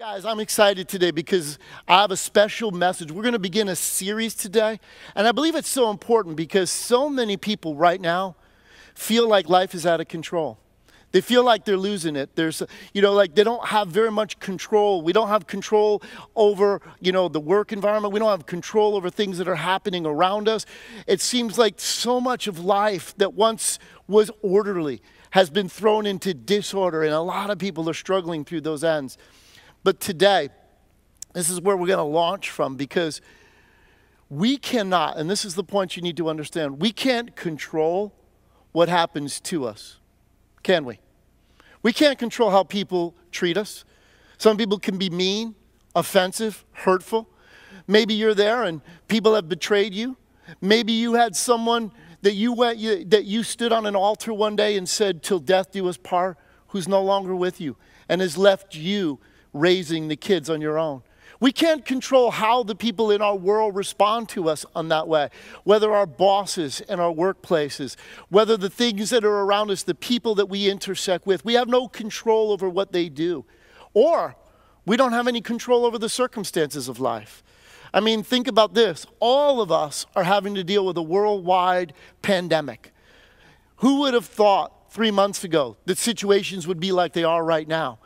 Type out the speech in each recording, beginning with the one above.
Guys, I'm excited today because I have a special message. We're going to begin a series today, and I believe it's so important because so many people right now feel like life is out of control. They feel like they're losing it. Like they don't have very much control. We don't have control over, the work environment. We don't have control over things that are happening around us. It seems like so much of life that once was orderly has been thrown into disorder, and a lot of people are struggling through those ends. But today, this is where we're going to launch from, because we cannot, and this is the point you need to understand, we can't control what happens to us, can we? We can't control how people treat us. Some people can be mean, offensive, hurtful. Maybe you're there and people have betrayed you. Maybe you had someone that you stood on an altar one day and said, "Till death do us part," who's no longer with you and has left you raising the kids on your own. We can't control how the people in our world respond to us on that way, whether our bosses and our workplaces, whether the things that are around us, the people that we intersect with. We have no control over what they do. Or we don't have any control over the circumstances of life. I mean, think about this. All of us are having to deal with a worldwide pandemic. Who would have thought 3 months ago that situations would be like they are right now?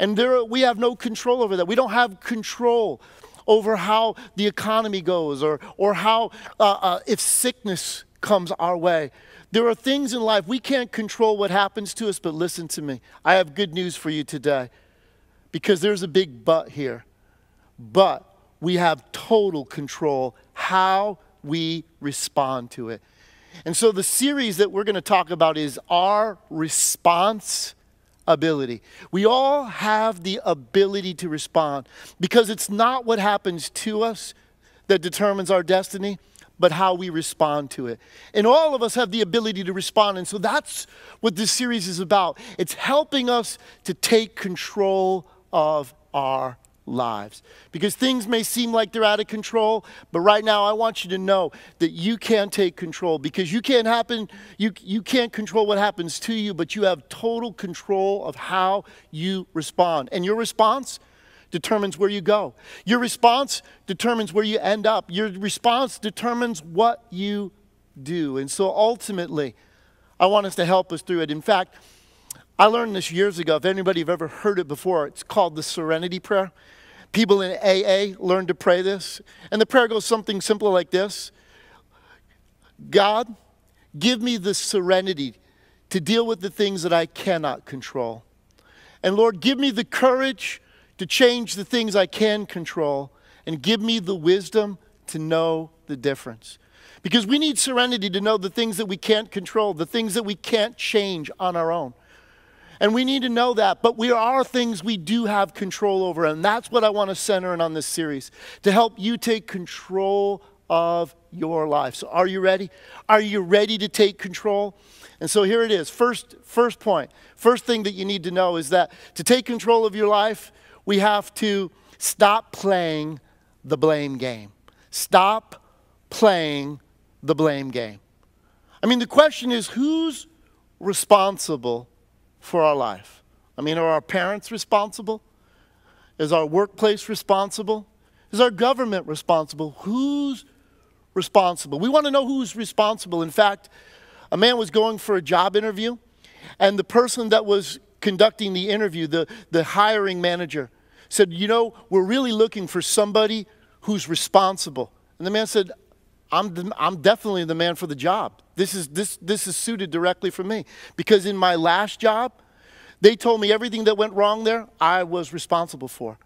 And we have no control over that. We don't have control over how the economy goes or how if sickness comes our way. There are things in life, we can't control what happens to us, but listen to me. I have good news for you today, because there's a big but here. But we have total control how we respond to it. And so the series that we're going to talk about is our response ability. We all have the ability to respond, because it's not what happens to us that determines our destiny, but how we respond to it. And all of us have the ability to respond. And so that's what this series is about. It's helping us to take control of our lives, because things may seem like they're out of control, but right now I want you to know that you can take control, because you can't control what happens to you, but you have total control of how you respond. And your response determines where you go. Your response determines where you end up. Your response determines what you do. And so ultimately, I want us to help us through it. In fact, I learned this years ago. If anybody have ever heard it before, it's called the Serenity Prayer. People in AA learn to pray this. And the prayer goes something simple like this: God, give me the serenity to deal with the things that I cannot control. And Lord, give me the courage to change the things I can control. And give me the wisdom to know the difference. Because we need serenity to know the things that we can't control, the things that we can't change on our own. And we need to know that, but there are things we do have control over, and that's what I want to center in on this series, to help you take control of your life. So are you ready? Are you ready to take control? And so here it is. First point. First thing that you need to know is that to take control of your life, we have to stop playing the blame game. Stop playing the blame game. I mean, the question is, who's responsible for our life? I mean, are our parents responsible? Is our workplace responsible? Is our government responsible? Who's responsible? We want to know who's responsible. In fact, a man was going for a job interview, and the person that was conducting the interview, the hiring manager, said, we're really looking for somebody who's responsible. And the man said, I'm definitely the man for the job. This is suited directly for me, because in my last job, they told me everything that went wrong there, I was responsible for.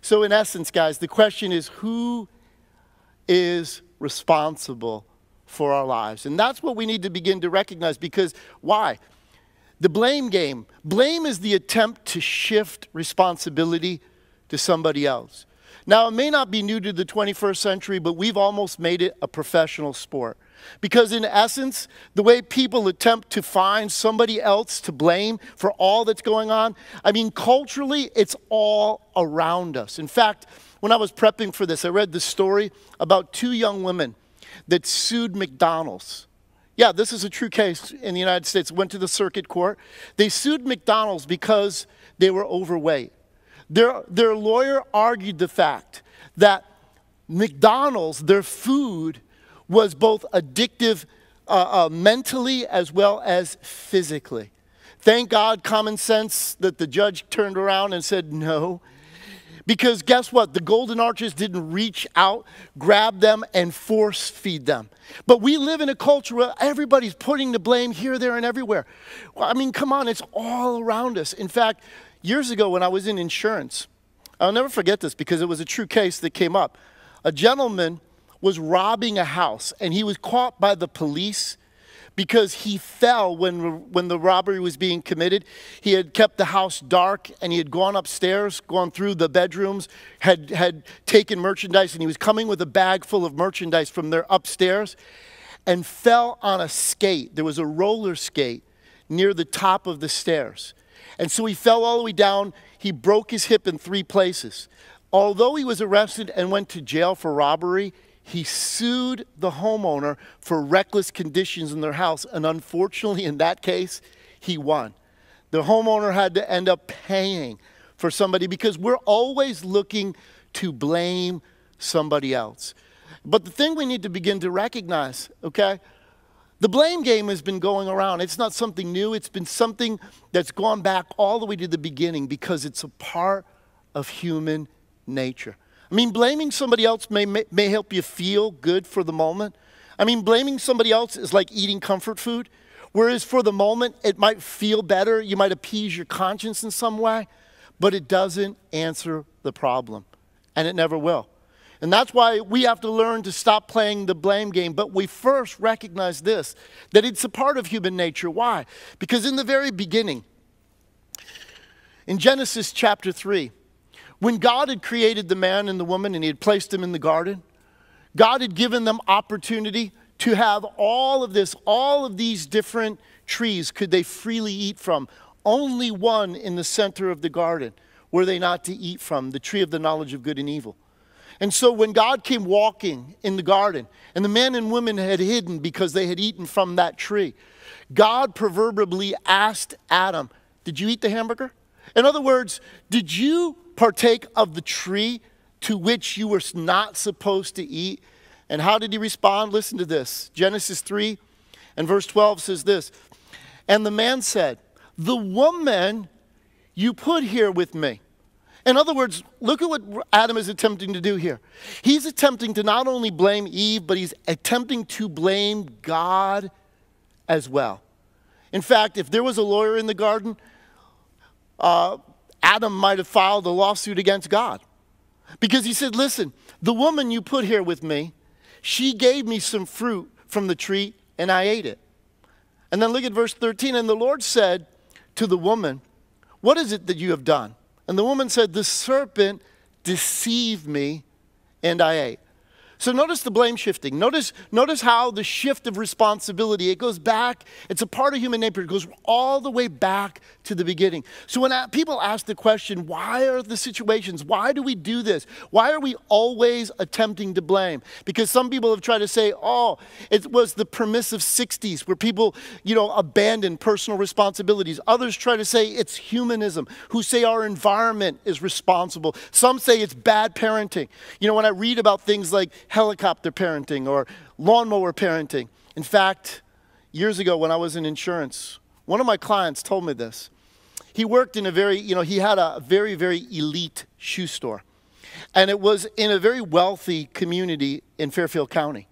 So in essence, guys, the question is, who is responsible for our lives? And that's what we need to begin to recognize, because why? The blame game. Blame is the attempt to shift responsibility to somebody else. Now, it may not be new to the 21st century, but we've almost made it a professional sport. Because in essence, the way people attempt to find somebody else to blame for all that's going on, I mean, culturally, it's all around us. In fact, when I was prepping for this, I read this story about 2 young women that sued McDonald's. Yeah, this is a true case in the United States. Went to the circuit court. They sued McDonald's because they were overweight. Their lawyer argued the fact that McDonald's, their food, was both addictive mentally as well as physically. Thank God, common sense, that the judge turned around and said no. Because guess what? The golden arches didn't reach out, grab them, and force feed them. But we live in a culture where everybody's putting the blame here, there, and everywhere. Well, I mean, come on, it's all around us. In fact, years ago when I was in insurance, I'll never forget this because it was a true case that came up. A gentleman was robbing a house, and he was caught by the police because he fell when the robbery was being committed. He had kept the house dark, and he had gone upstairs, gone through the bedrooms, had taken merchandise, and he was coming with a bag full of merchandise from their upstairs and fell on a skate. There was a roller skate near the top of the stairs. And so he fell all the way down. He broke his hip in 3 places. Although he was arrested and went to jail for robbery, he sued the homeowner for reckless conditions in their house. And unfortunately, in that case, he won. The homeowner had to end up paying for somebody because we're always looking to blame somebody else. But the thing we need to begin to recognize, okay, the blame game has been going around. It's not something new. It's been something that's gone back all the way to the beginning because it's a part of human nature. I mean, blaming somebody else may help you feel good for the moment. I mean, blaming somebody else is like eating comfort food, whereas for the moment, it might feel better. You might appease your conscience in some way, but it doesn't answer the problem, and it never will. And that's why we have to learn to stop playing the blame game. But we first recognize this, that it's a part of human nature. Why? Because in the very beginning, in Genesis chapter 3, when God had created the man and the woman and he had placed them in the garden, God had given them opportunity to have all of these different trees could they freely eat from. Only one in the center of the garden were they not to eat from, the tree of the knowledge of good and evil. And so when God came walking in the garden and the men and women had hidden because they had eaten from that tree, God proverbially asked Adam, "Did you eat the hamburger?" In other words, did you partake of the tree to which you were not supposed to eat? And how did he respond? Listen to this. Genesis 3 and verse 12 says this. And the man said, "The woman you put here with me." In other words, look at what Adam is attempting to do here. He's attempting to not only blame Eve, but he's attempting to blame God as well. In fact, if there was a lawyer in the garden, Adam might have filed a lawsuit against God. Because he said, listen, the woman you put here with me, she gave me some fruit from the tree and I ate it. And then look at verse 13. And the Lord said to the woman, "What is it that you have done?" And the woman said, "The serpent deceived me and I ate." So notice the blame shifting. Notice how the shift of responsibility, it goes back. It's a part of human nature. It goes all the way back to the beginning. So when people ask the question, why are the situations? Why do we do this? Why are we always attempting to blame? Because some people have tried to say, oh, it was the permissive 60s where people, abandoned personal responsibilities. Others try to say it's humanism, who say our environment is responsible. Some say it's bad parenting. When I read about things like helicopter parenting or lawnmower parenting. In fact, years ago when I was in insurance, one of my clients told me this. He worked in he had a very, very elite shoe store. And it was in a very wealthy community in Fairfield County.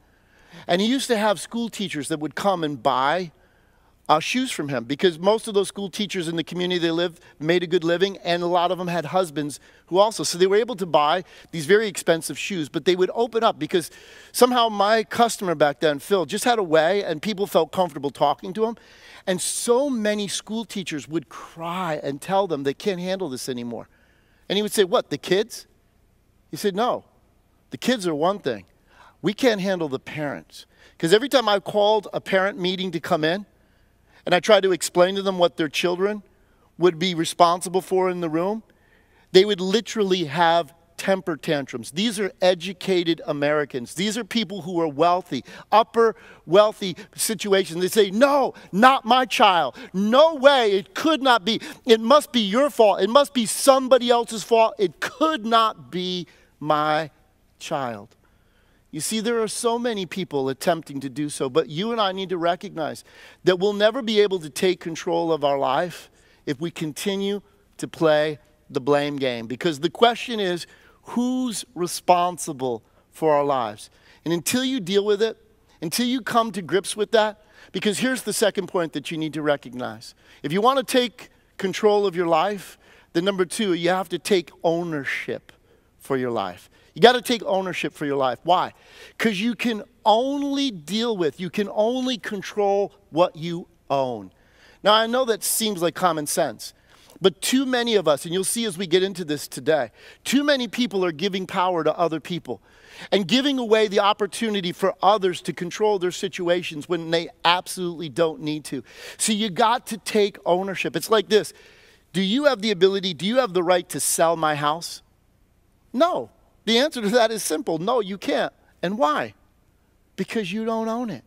And he used to have school teachers that would come and buy shoes from him because most of those school teachers in the community they lived made a good living, and a lot of them had husbands who also. So they were able to buy these very expensive shoes, but they would open up because somehow my customer back then, Phil, just had a way and people felt comfortable talking to him. And so many school teachers would cry and tell them they can't handle this anymore. And he would say, "What, the kids?" He said, "No, the kids are one thing. We can't handle the parents." Because every time I called a parent meeting to come in, and I tried to explain to them what their children would be responsible for in the room, they would literally have temper tantrums. These are educated Americans. These are people who are wealthy, upper wealthy situations. They say, no, not my child. No way, it could not be. It must be your fault. It must be somebody else's fault. It could not be my child. You see, there are so many people attempting to do so, but you and I need to recognize that we'll never be able to take control of our life if we continue to play the blame game. Because the question is, who's responsible for our lives? And until you deal with it, until you come to grips with that, because here's the second point that you need to recognize. If you want to take control of your life, then number two, you have to take ownership for your life. You got to take ownership for your life. Why? Because you can only deal with, you can only control what you own. Now, I know that seems like common sense. But too many of us, and you'll see as we get into this today, too many people are giving power to other people and giving away the opportunity for others to control their situations when they absolutely don't need to. So you got to take ownership. It's like this. Do you have the ability, do you have the right to sell my house? No. The answer to that is simple. No, you can't. And why? Because you don't own it.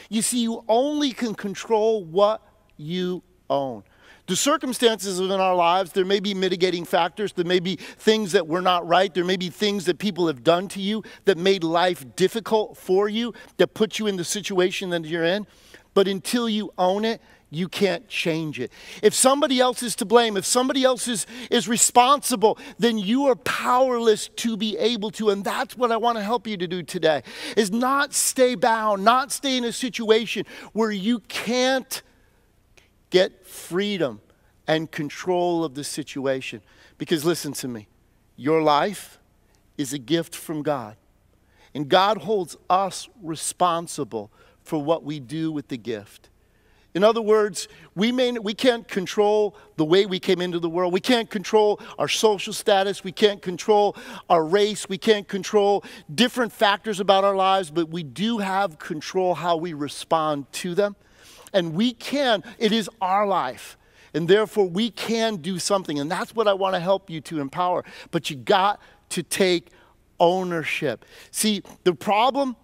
You see, you only can control what you own. The circumstances in our lives, there may be mitigating factors. There may be things that were not right. There may be things that people have done to you that made life difficult for you, that put you in the situation that you're in. But until you own it, you can't change it. If somebody else is to blame, if somebody else is responsible, then you are powerless to be able to. And that's what I want to help you to do today, is not stay bound, not stay in a situation where you can't get freedom and control of the situation. Because listen to me, your life is a gift from God. And God holds us responsible for what we do with the gift. In other words, we can't control the way we came into the world. We can't control our social status. We can't control our race. We can't control different factors about our lives, but we do have control how we respond to them. And we can, it is our life. And therefore, we can do something. And that's what I want to help you to empower. But you got to take ownership. See, the problem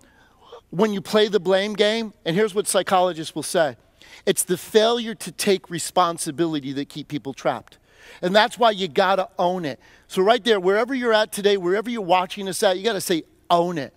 when you play the blame game, and here's what psychologists will say, it's the failure to take responsibility that keep people trapped. And that's why you got to own it. So right there, wherever you're at today, wherever you're watching this at, you got to say, own it.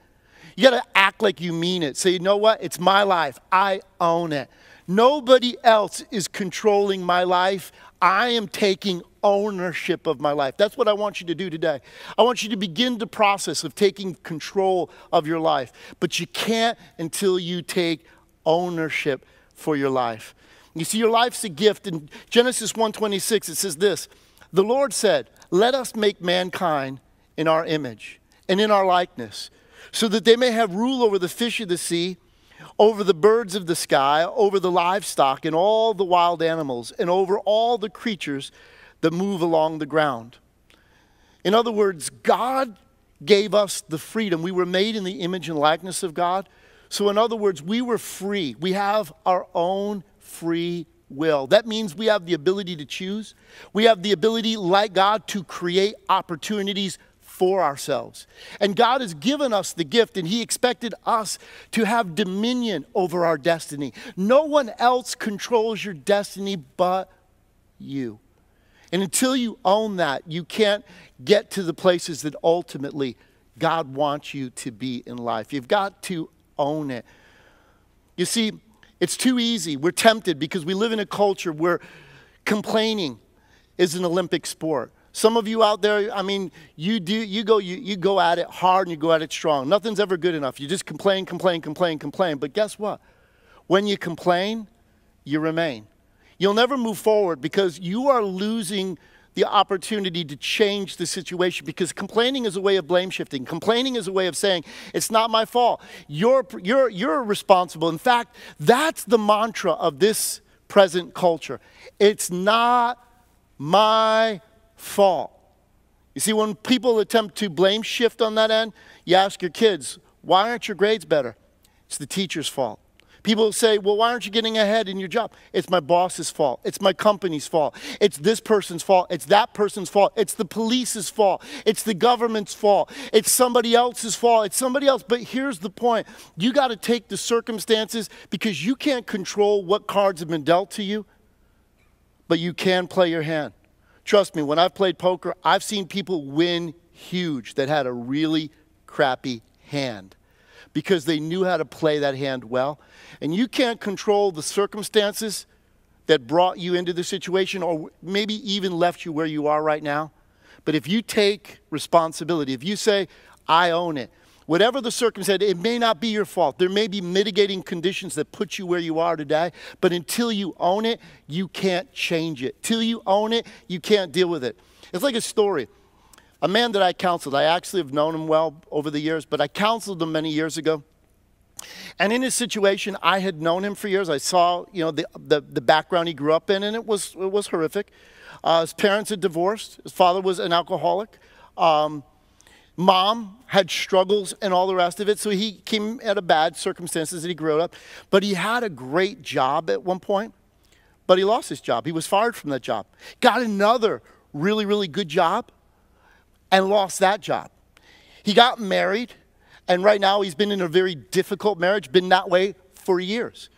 You got to act like you mean it. Say, you know what? It's my life. I own it. Nobody else is controlling my life. I am taking ownership of my life. That's what I want you to do today. I want you to begin the process of taking control of your life. But you can't until you take ownership for your life. You see, your life's a gift. In Genesis 1:26, it says this, the Lord said, let us make mankind in our image and in our likeness, so that they may have rule over the fish of the sea, over the birds of the sky, over the livestock and all the wild animals, and over all the creatures that move along the ground. In other words, God gave us the freedom. We were made in the image and likeness of God. So in other words, we were free. We have our own free will. That means we have the ability to choose. We have the ability, like God, to create opportunities for ourselves. And God has given us the gift, and He expected us to have dominion over our destiny. No one else controls your destiny but you. And until you own that, you can't get to the places that ultimately God wants you to be in life. You've got to own it. You see, it's too easy. We're tempted because we live in a culture where complaining is an Olympic sport. Some of you out there, I mean, you go at it hard and you go at it strong. Nothing's ever good enough. You just complain. But guess what? When you complain, you remain. You'll never move forward because you are losing the opportunity to change the situation, because complaining is a way of blame shifting. Complaining is a way of saying, it's not my fault. You're responsible. In fact, that's the mantra of this present culture. It's not my fault. You see, when people attempt to blame shift on that end, you ask your kids, why aren't your grades better? It's the teacher's fault. People say, well, why aren't you getting ahead in your job? It's my boss's fault. It's my company's fault. It's this person's fault. It's that person's fault. It's the police's fault. It's the government's fault. It's somebody else's fault. It's somebody else. But here's the point. You got to take the circumstances, because you can't control what cards have been dealt to you, but you can play your hand. Trust me, when I've played poker, I've seen people win huge that had a really crappy hand, because they knew how to play that hand well. And you can't control the circumstances that brought you into the situation, or maybe even left you where you are right now. But if you take responsibility, if you say, I own it, whatever the circumstance, it may not be your fault. There may be mitigating conditions that put you where you are today, but until you own it, you can't change it. Till you own it, you can't deal with it. It's like a story. A man that I counseled, I actually have known him well over the years, but I counseled him many years ago. And in his situation, I had known him for years. I saw, the background he grew up in, and it was horrific. His parents had divorced. His father was an alcoholic. Mom had struggles and all the rest of it. So he came out of bad circumstances that he grew up. But he had a great job at one point, but he lost his job. He was fired from that job. Got another really, really good job and lost that job. He got married, and right now he's been in a very difficult marriage, been that way for years.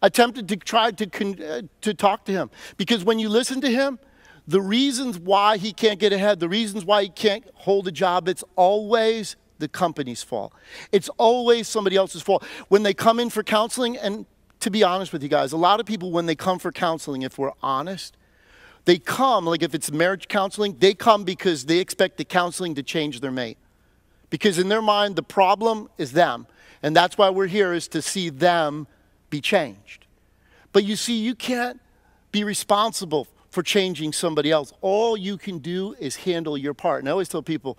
Attempted to try to talk to him, because when you listen to him, the reasons why he can't get ahead, the reasons why he can't hold a job, it's always the company's fault. It's always somebody else's fault. When they come in for counseling, and to be honest with you guys, a lot of people, when they come for counseling, if we're honest, they come, like if it's marriage counseling, they come because they expect the counseling to change their mate. Because in their mind, the problem is them. And that's why we're here, is to see them be changed. But you see, you can't be responsible for changing somebody else. All you can do is handle your part. And I always tell people,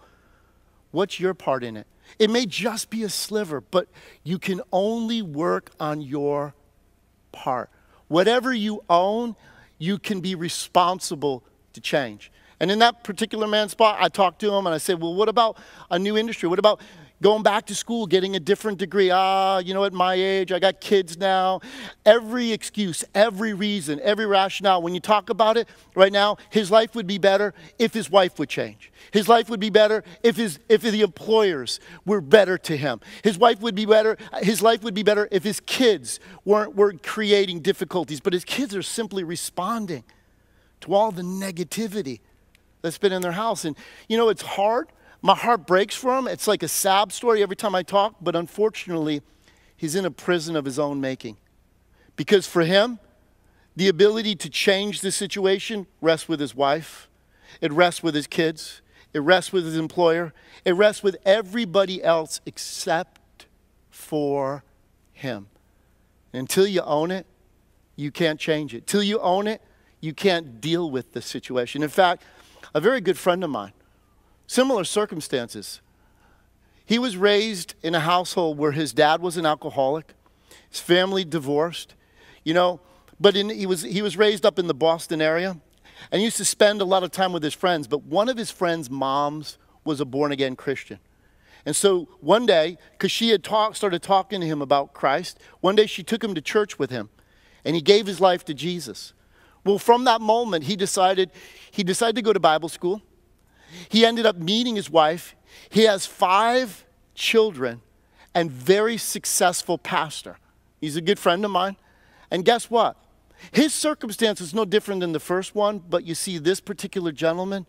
what's your part in it? It may just be a sliver, but you can only work on your part. Whatever you own, you can be responsible to change. And in that particular man's spot, I talked to him and I said, well, what about a new industry? What about going back to school, getting a different degree? At my age, I got kids now. Every excuse, every reason, every rationale, when you talk about it right now, his life would be better if his wife would change. His life would be better if the employers were better to him. His life would be better if his kids weren't creating difficulties, but his kids are simply responding to all the negativity that's been in their house. And it's hard. My heart breaks for him. It's like a sad story every time I talk, but unfortunately, he's in a prison of his own making. Because for him, the ability to change the situation rests with his wife. It rests with his kids. It rests with his employer. It rests with everybody else except for him. Until you own it, you can't change it. Till you own it, you can't deal with the situation. In fact, a very good friend of mine, similar circumstances. He was raised in a household where his dad was an alcoholic. His family divorced, but he was raised up in the Boston area and used to spend a lot of time with his friends. But one of his friends' moms was a born-again Christian. And so one day, because she had started talking to him about Christ, one day she took him to church with him, and he gave his life to Jesus. Well, from that moment, he decided to go to Bible school. He ended up meeting his wife. He has 5 children and very successful pastor. He's a good friend of mine. And guess what? His circumstance is no different than the first one, but you see, this particular gentleman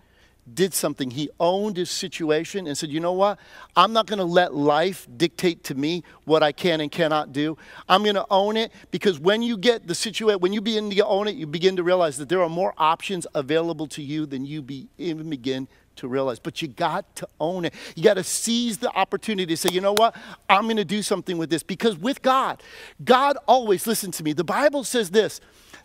did something. He owned his situation and said, you know what? I'm not going to let life dictate to me what I can and cannot do. I'm going to own it, because when you get the situation, when you begin to own it, you begin to realize that there are more options available to you than you even begin to realize. But you got to own it. You got to seize the opportunity to say, you know what? I'm going to do something with this. Because with God always, listen to me, the Bible says this,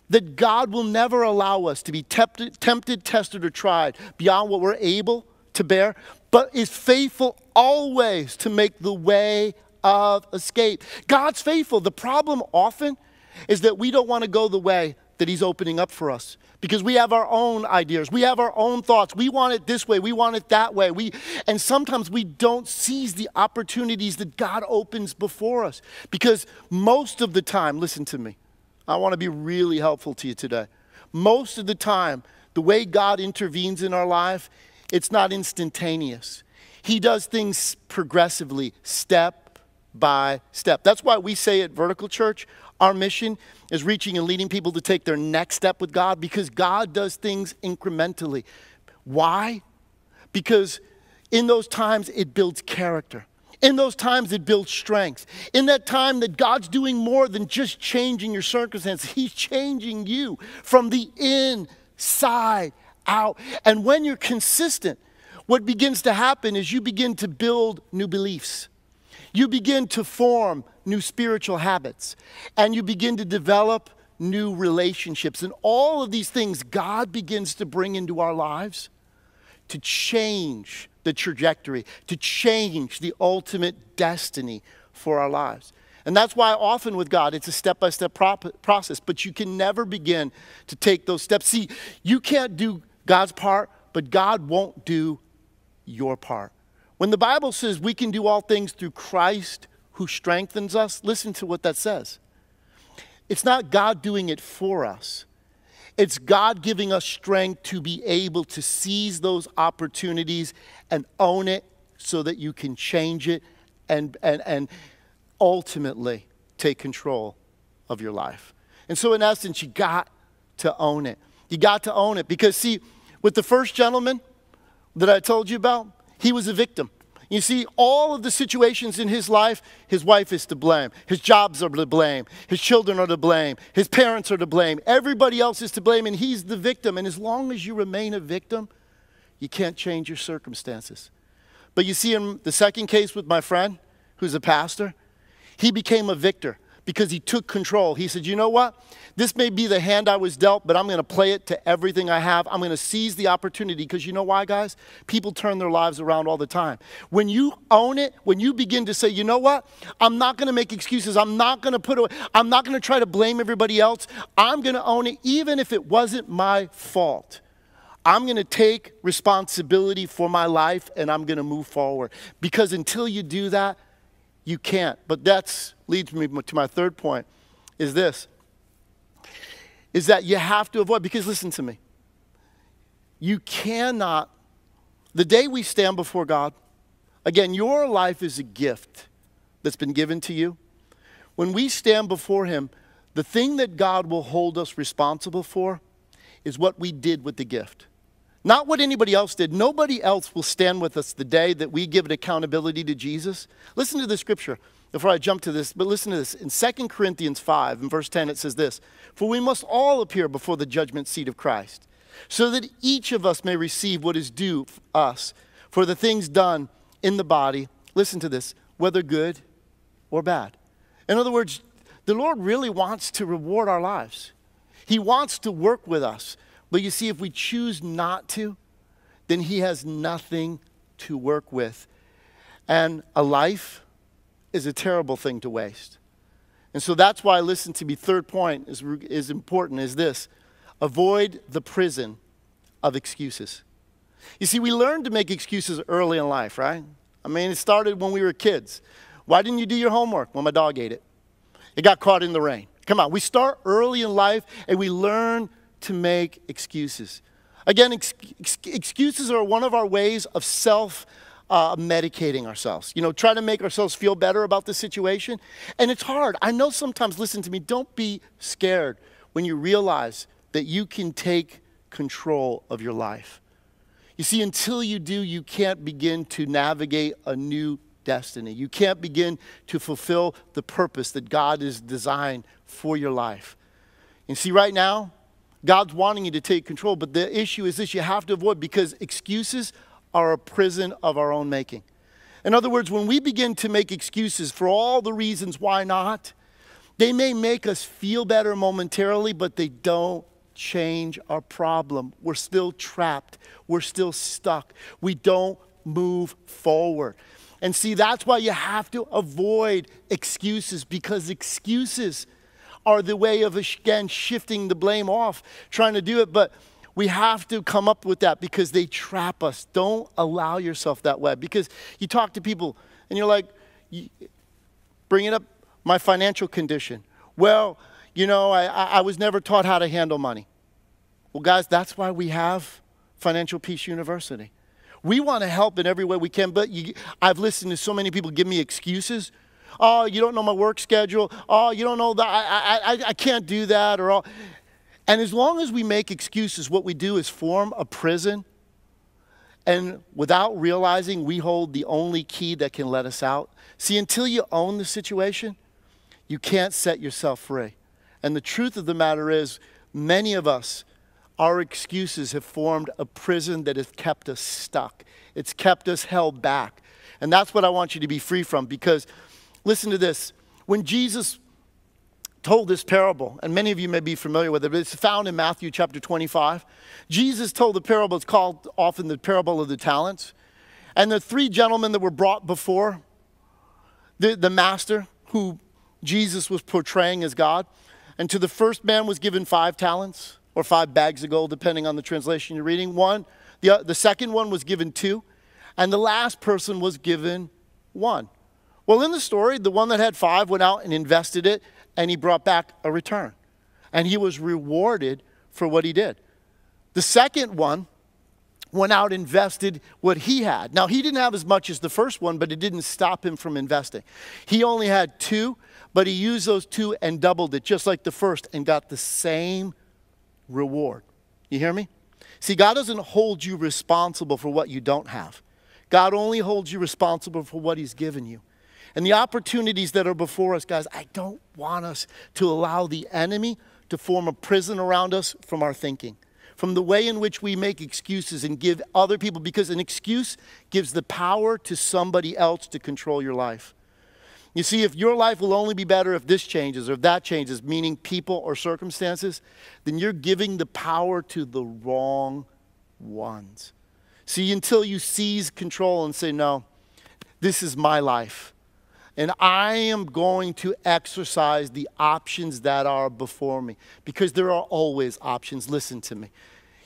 that God will never allow us to be tempted, tested, or tried beyond what we're able to bear, but is faithful always to make the way of escape. God's faithful. The problem often is that we don't want to go the way that he's opening up for us, Because we have our own ideas. We have our own thoughts. We want it this way. We want it that way. And sometimes we don't seize the opportunities that God opens before us. Because most of the time, listen to me. I want to be really helpful to you today. Most of the time, the way God intervenes in our life, it's not instantaneous. He does things progressively, step by step. That's why we say at Vertical Church, our mission is reaching and leading people to take their next step with God, because God does things incrementally. Why? Because in those times it builds character. In those times it builds strength. In that time that God's doing more than just changing your circumstances. He's changing you from the inside out. And when you're consistent, what begins to happen is you begin to build new beliefs. You begin to form new spiritual habits, and you begin to develop new relationships. And all of these things God begins to bring into our lives to change the trajectory, to change the ultimate destiny for our lives. And that's why often with God, it's a step-by-step process, but you can never begin to take those steps. See, you can't do God's part, but God won't do your part. When the Bible says we can do all things through Christ who strengthens us, listen to what that says. It's not God doing it for us. It's God giving us strength to be able to seize those opportunities and own it so that you can change it and ultimately take control of your life. And so in essence, you got to own it. You got to own it because, see, with the first gentleman that I told you about, he was a victim. You see, all of the situations in his life, his wife is to blame. His jobs are to blame. His children are to blame. His parents are to blame. Everybody else is to blame, and he's the victim. And as long as you remain a victim, you can't change your circumstances. But you see, in the second case with my friend, who's a pastor, he became a victor because he took control. He said, you know what? This may be the hand I was dealt, but I'm going to play it to everything I have. I'm going to seize the opportunity because you know why, guys? People turn their lives around all the time. When you own it, when you begin to say, you know what? I'm not going to make excuses. I'm not going to try to blame everybody else. I'm going to own it even if it wasn't my fault. I'm going to take responsibility for my life and I'm going to move forward. Because until you do that, you can't. But that leads me to my third point, is this. Is that you have to avoid, because listen to me. You cannot, the day we stand before God, again, your life is a gift that's been given to you. When we stand before Him, the thing that God will hold us responsible for is what we did with the gift. Not what anybody else did. Nobody else will stand with us the day that we give an accountability to Jesus. Listen to the scripture before I jump to this, but listen to this. In 2 Corinthians 5, in verse 10, it says this, "For we must all appear before the judgment seat of Christ, so that each of us may receive what is due us for the things done in the body," listen to this, "whether good or bad." In other words, the Lord really wants to reward our lives. He wants to work with us. But you see, if we choose not to, then He has nothing to work with. And a life is a terrible thing to waste. And so that's why, listen to me, third point is important, is this. Avoid the prison of excuses. You see, we learn to make excuses early in life, right? I mean, it started when we were kids. Why didn't you do your homework? Well, my dog ate it. It got caught in the rain. Come on, we start early in life and we learn to make excuses. Again, excuses are one of our ways of medicating ourselves. You know, try to make ourselves feel better about the situation. And it's hard. I know sometimes, listen to me, don't be scared when you realize that you can take control of your life. You see, until you do, you can't begin to navigate a new destiny. You can't begin to fulfill the purpose that God has designed for your life. And see, right now, God's wanting you to take control, but the issue is this, you have to avoid, because excuses are a prison of our own making. In other words, when we begin to make excuses for all the reasons why not, they may make us feel better momentarily, but they don't change our problem. We're still trapped. We're still stuck. We don't move forward. And see, that's why you have to avoid excuses, because excuses are the way of, again, shifting the blame off, trying to do it. But we have to come up with that because they trap us. Don't allow yourself that way. Because you talk to people and you're like, bringing up my financial condition. Well, you know, I was never taught how to handle money. Well, guys, that's why we have Financial Peace University. We want to help in every way we can, but I've listened to so many people give me excuses. Oh, you don't know my work schedule. Oh, you don't know that I can't do that. Or all. And as long as we make excuses, what we do is form a prison. And without realizing, we hold the only key that can let us out. See, until you own the situation, you can't set yourself free. And the truth of the matter is, many of us, our excuses have formed a prison that has kept us stuck. It's kept us held back. And that's what I want you to be free from. Because, listen to this. When Jesus told this parable, and many of you may be familiar with it, but it's found in Matthew chapter 25. Jesus told the parable, it's called often the parable of the talents. And the three gentlemen that were brought before the master, who Jesus was portraying as God. And to the first man was given 5 talents. Or 5 bags of gold, depending on the translation you're reading. The second one was given 2, and the last person was given 1. Well, in the story, the one that had 5 went out and invested it, and he brought back a return. And he was rewarded for what he did. The second one went out and invested what he had. Now, he didn't have as much as the first one, but it didn't stop him from investing. He only had 2, but he used those 2 and doubled it, just like the first, and got the same reward. You hear me? See, God doesn't hold you responsible for what you don't have. God only holds you responsible for what he's given you. And the opportunities that are before us, guys, I don't want us to allow the enemy to form a prison around us from our thinking, from the way in which we make excuses and give other people, because an excuse gives the power to somebody else to control your life. You see, if your life will only be better if this changes or if that changes, meaning people or circumstances, then you're giving the power to the wrong ones. See, until you seize control and say, no, this is my life, and I am going to exercise the options that are before me, because there are always options. Listen to me.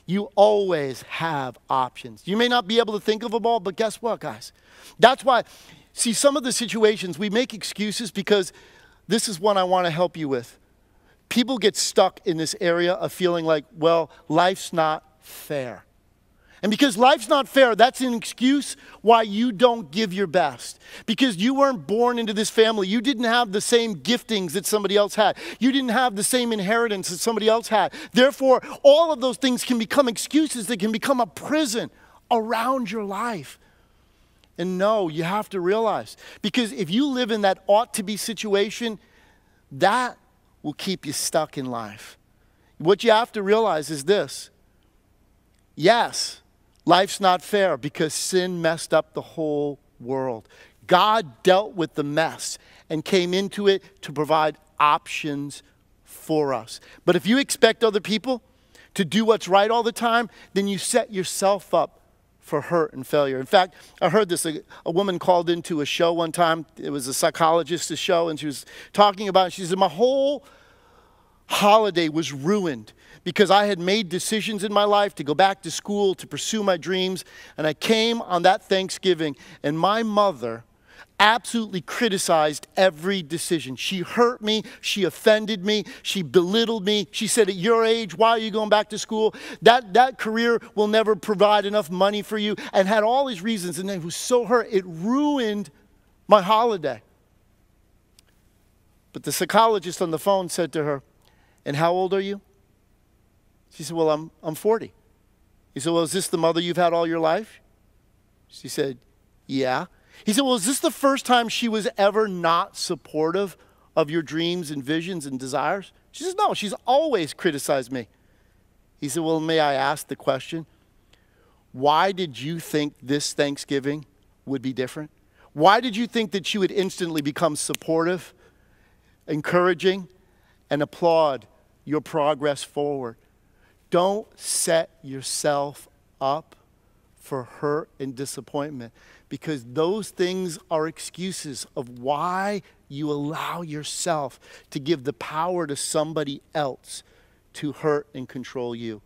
You always have options. You may not be able to think of them all, but guess what, guys? That's why... See, some of the situations, we make excuses because this is one I want to help you with. People get stuck in this area of feeling like, well, life's not fair. And because life's not fair, that's an excuse why you don't give your best. Because you weren't born into this family. You didn't have the same giftings that somebody else had. You didn't have the same inheritance that somebody else had. Therefore, all of those things can become excuses that can become a prison around your life. And no, you have to realize, because if you live in that ought-to-be situation, that will keep you stuck in life. What you have to realize is this. Yes, life's not fair because sin messed up the whole world. God dealt with the mess and came into it to provide options for us. But if you expect other people to do what's right all the time, then you set yourself up for hurt and failure. In fact, I heard this, a woman called into a show one time. It was a psychologist's show, and she was talking about it. She said, my whole holiday was ruined because I had made decisions in my life to go back to school, to pursue my dreams, and I came on that Thanksgiving, and my mother absolutely criticized every decision. She hurt me. She offended me. She belittled me. She said, at your age, why are you going back to school? That career will never provide enough money for you, and had all these reasons. And it was so hurt. It ruined my holiday. But the psychologist on the phone said to her, and how old are you? She said, well, I'm 40. He said, well, is this the mother you've had all your life? She said, yeah. He said, well, is this the first time she was ever not supportive of your dreams and visions and desires? She says, no, she's always criticized me. He said, well, may I ask the question, why did you think this Thanksgiving would be different? Why did you think that she would instantly become supportive, encouraging, and applaud your progress forward? Don't set yourself up for hurt and disappointment, because those things are excuses of why you allow yourself to give the power to somebody else to hurt and control you.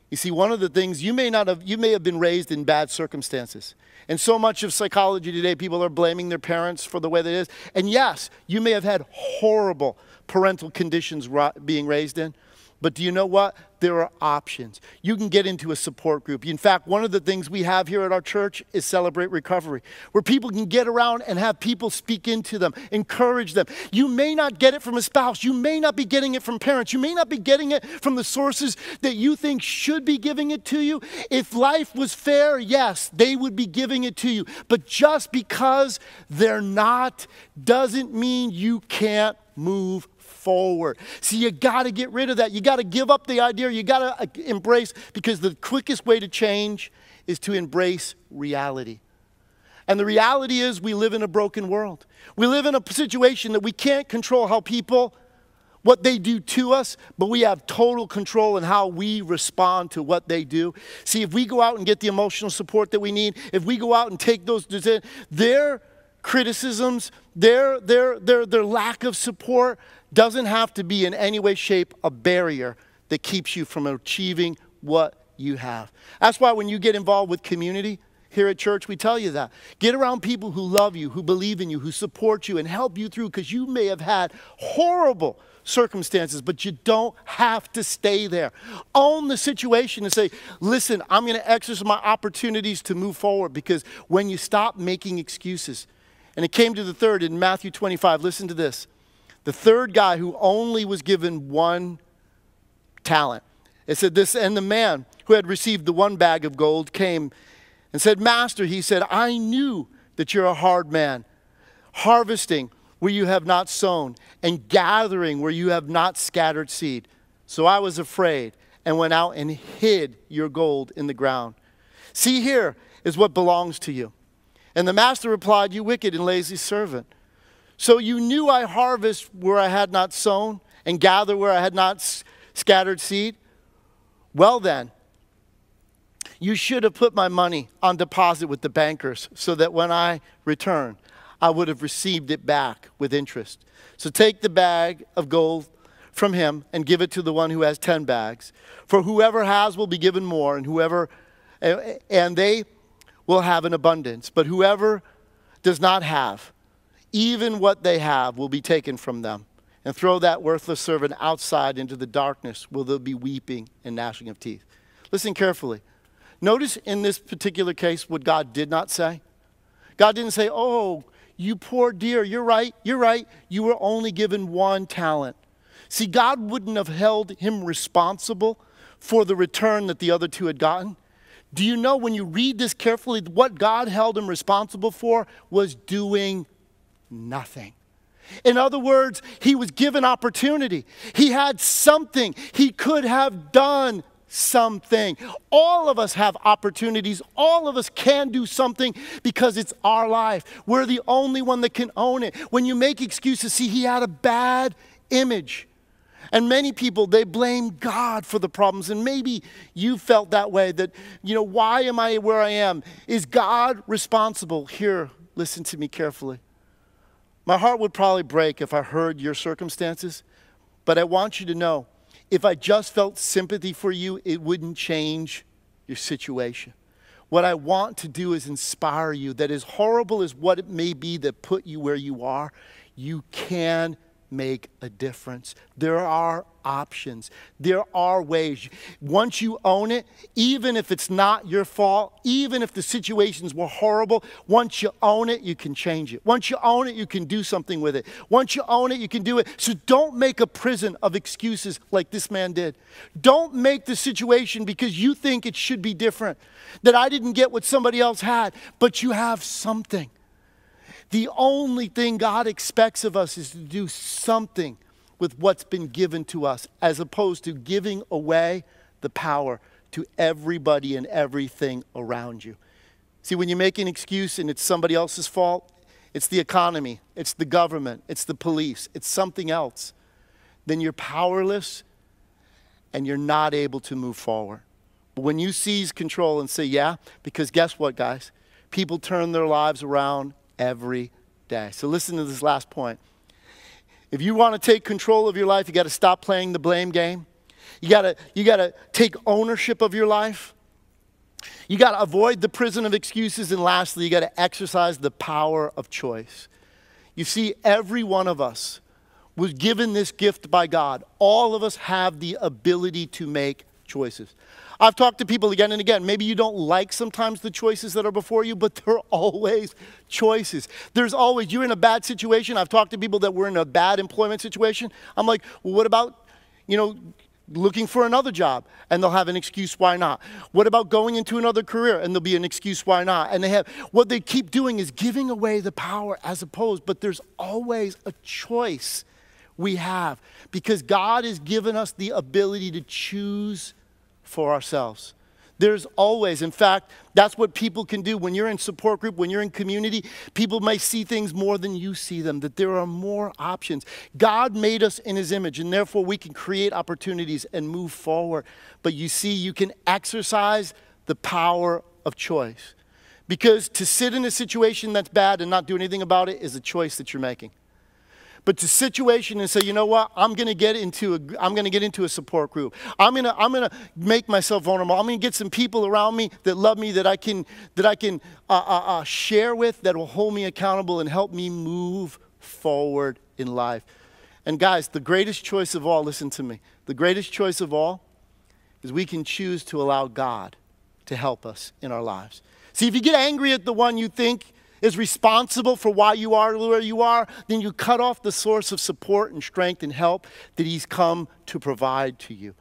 You see, one of the things, you may have been raised in bad circumstances. And so much of psychology today, people are blaming their parents for the way that it is. And yes, you may have had horrible parental conditions being raised in. But do you know what? There are options. You can get into a support group. In fact, one of the things we have here at our church is Celebrate Recovery, where people can get around and have people speak into them, encourage them. You may not get it from a spouse. You may not be getting it from parents. You may not be getting it from the sources that you think should be giving it to you. If life was fair, yes, they would be giving it to you. But just because they're not doesn't mean you can't move forward. See, you got to get rid of that. You got to give up the idea. You got to embrace, because the quickest way to change is to embrace reality. And the reality is we live in a broken world. We live in a situation that we can't control how people, what they do to us, but we have total control in how we respond to what they do. See, if we go out and get the emotional support that we need, if we go out and take those, their criticisms, their lack of support doesn't have to be in any way, shape, a barrier that keeps you from achieving what you have. That's why when you get involved with community here at church, we tell you that. Get around people who love you, who believe in you, who support you and help you through, because you may have had horrible circumstances, but you don't have to stay there. Own the situation and say, listen, I'm going to exercise my opportunities to move forward, because when you stop making excuses. And it came to the third in Matthew 25. Listen to this. The third guy who only was given one talent. It said this, and the man who had received the one bag of gold came and said, Master, he said, I knew that you're a hard man, harvesting where you have not sown, and gathering where you have not scattered seed. So I was afraid and went out and hid your gold in the ground. See, here is what belongs to you. And the master replied, you wicked and lazy servant. So you knew I harvest where I had not sown, and gather where I had not scattered seed? Well then, you should have put my money on deposit with the bankers, so that when I return, I would have received it back with interest. So take the bag of gold from him and give it to the one who has 10 bags. For whoever has will be given more, and they will have an abundance. But whoever does not have, even what they have will be taken from them. And throw that worthless servant outside into the darkness, where there'll be weeping and gnashing of teeth. Listen carefully. Notice in this particular case what God did not say. God didn't say, oh, you poor dear, you're right. You were only given one talent. See, God wouldn't have held him responsible for the return that the other two had gotten. Do you know, when you read this carefully, what God held him responsible for was doing nothing. In other words, he was given opportunity. He had something. He could have done something. All of us have opportunities. All of us can do something, because it's our life. We're the only one that can own it. When you make excuses, see, he had a bad image. And many people, they blame God for the problems. And maybe you felt that way, that, why am I where I am? Is God responsible? Here, listen to me carefully. My heart would probably break if I heard your circumstances, but I want you to know, if I just felt sympathy for you, it wouldn't change your situation. What I want to do is inspire you that, as horrible as what it may be that put you where you are, you can make a difference. There are options. There are ways. Once you own it, even if it's not your fault, even if the situations were horrible, once you own it, you can change it. Once you own it, you can do something with it. Once you own it, you can do it. So don't make a prison of excuses like this man did. Don't make the situation because you think it should be different, that I didn't get what somebody else had, but you have something. The only thing God expects of us is to do something with what's been given to us, as opposed to giving away the power to everybody and everything around you. See, when you make an excuse and it's somebody else's fault, it's the economy, it's the government, it's the police, it's something else, then you're powerless and you're not able to move forward. But when you seize control and say, yeah, because guess what, guys? People turn their lives around every day. So listen to this last point. If you want to take control of your life, you got to stop playing the blame game. You got to take ownership of your life. You got to avoid the prison of excuses. And lastly, you got to exercise the power of choice. You see, every one of us was given this gift by God. All of us have the ability to make choices. I've talked to people again and again. Maybe you don't like sometimes the choices that are before you, but there are always choices. There's always, you're in a bad situation. I've talked to people that were in a bad employment situation. I'm like, well, what about, looking for another job? And they'll have an excuse why not. What about going into another career? And there'll be an excuse why not. And what they keep doing is giving away the power as opposed, but there's always a choice we have because God has given us the ability to choose for ourselves. There's always, in fact, that's what people can do. When you're in support group, when you're in community, people may see things more than you see them, that there are more options. God made us in his image, and therefore we can create opportunities and move forward. But you see, you can exercise the power of choice. Because to sit in a situation that's bad and not do anything about it is a choice that you're making. But to situation and say, you know what, I'm going to get into a support group. I'm going to make myself vulnerable. I'm going to get some people around me that love me, that I can share with, that will hold me accountable and help me move forward in life. And guys, the greatest choice of all, listen to me, the greatest choice of all is we can choose to allow God to help us in our lives. See, if you get angry at the one you think is responsible for why you are where you are, then you cut off the source of support and strength and help that he's come to provide to you.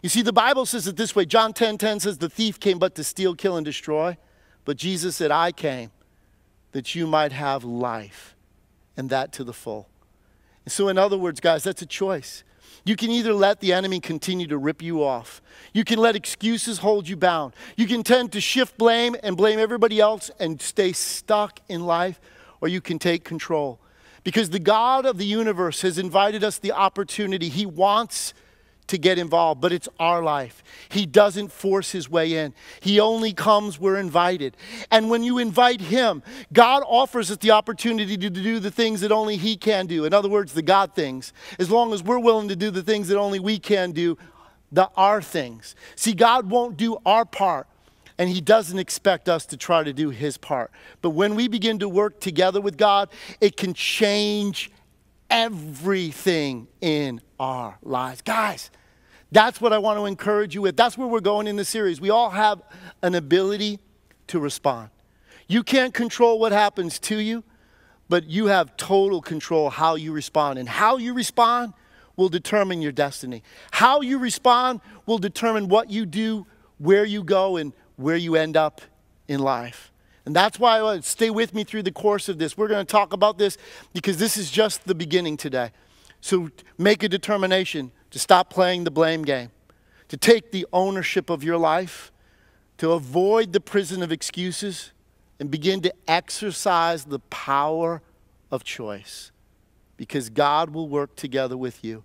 You see, the Bible says it this way. John 10:10 says, the thief came but to steal, kill, and destroy. But Jesus said, I came that you might have life, and that to the full. And so in other words, guys, that's a choice. You can either let the enemy continue to rip you off. You can let excuses hold you bound. You can tend to shift blame and blame everybody else and stay stuck in life, or you can take control. Because the God of the universe has invited us the opportunity. He wants to get involved, but it's our life. He doesn't force his way in. He only comes where invited. And when you invite him, God offers us the opportunity to do the things that only he can do. In other words, the God things. As long as we're willing to do the things that only we can do, the our things. See, God won't do our part, and he doesn't expect us to try to do his part. But when we begin to work together with God, it can change everything in our lives. Guys, that's what I want to encourage you with. That's where we're going in the series. We all have an ability to respond. You can't control what happens to you, but you have total control how you respond. And how you respond will determine your destiny. How you respond will determine what you do, where you go, and where you end up in life. And that's why I want to stay with me through the course of this. We're going to talk about this because this is just the beginning today. So make a determination to stop playing the blame game, to take the ownership of your life, to avoid the prison of excuses, and begin to exercise the power of choice. Because God will work together with you,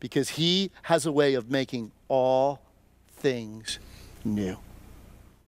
because he has a way of making all things new.